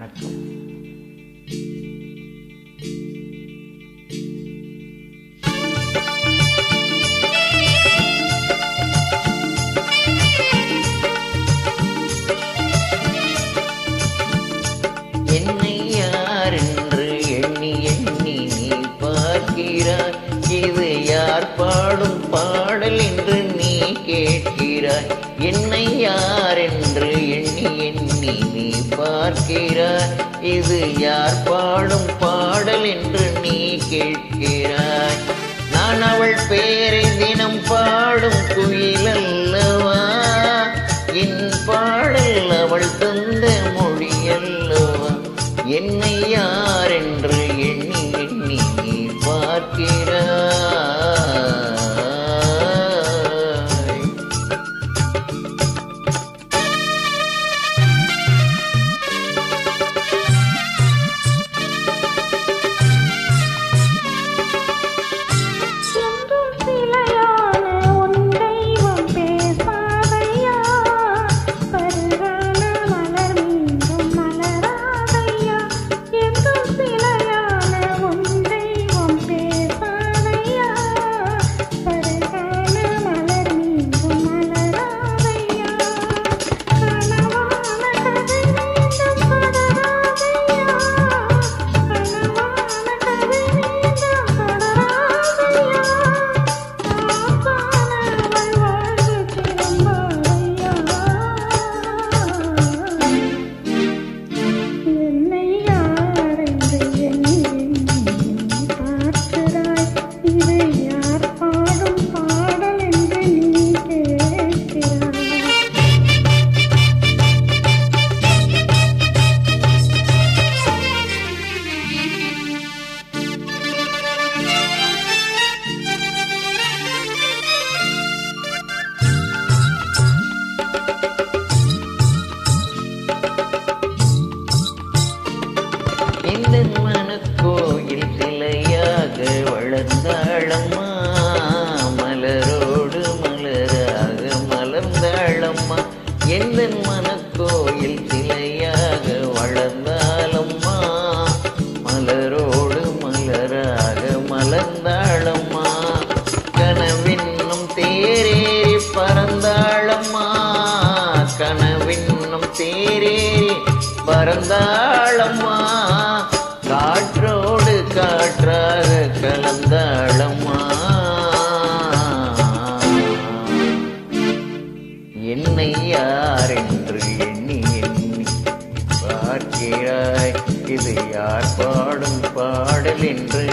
வணக்கம். என்னை யார் என்று எண்ணி எண்ணி நீ பார்க்கிறாய். இது யார் பாடும் பாடல் என்று நீ கேட்கிறாய். என்னை யார் என்று எண்ணி எண்ணி நீ பார்க்கிறாய். இது யார் பாடும் பாடல் என்று நீ கேட்கிறாய். நான் அவள் பேரை தினம் பாடும் குயில் அல்லவா. என் பாடல் அவள் தந்த மொழி அல்லவா. என்னை யார் என்று எண்ணி எண்ணி நீ பார்க்கிறாய். எந்தன் மனக்கோயில் சிலையாக வளர்ந்தாளம்மா. மலரோடு மலராக மலர்ந்தாளம்மா. எந்தன் மனக்கோயில் சிலையாக வளர்ந்தாளம்மா. மலரோடு மலராக மலர்ந்தாளம்மா. கனவென்னும் தேரேறி பறந்தாளம்மா. கனவென்னும் தேரேறி பறந்தாளம்மா. காற்றோடு காற்றாக கலந்தாளம்மா. என்னை யார் என்று எண்ணி எண்ணி பார்க்கிறாய். இது யார் பாடும் பாடல் என்று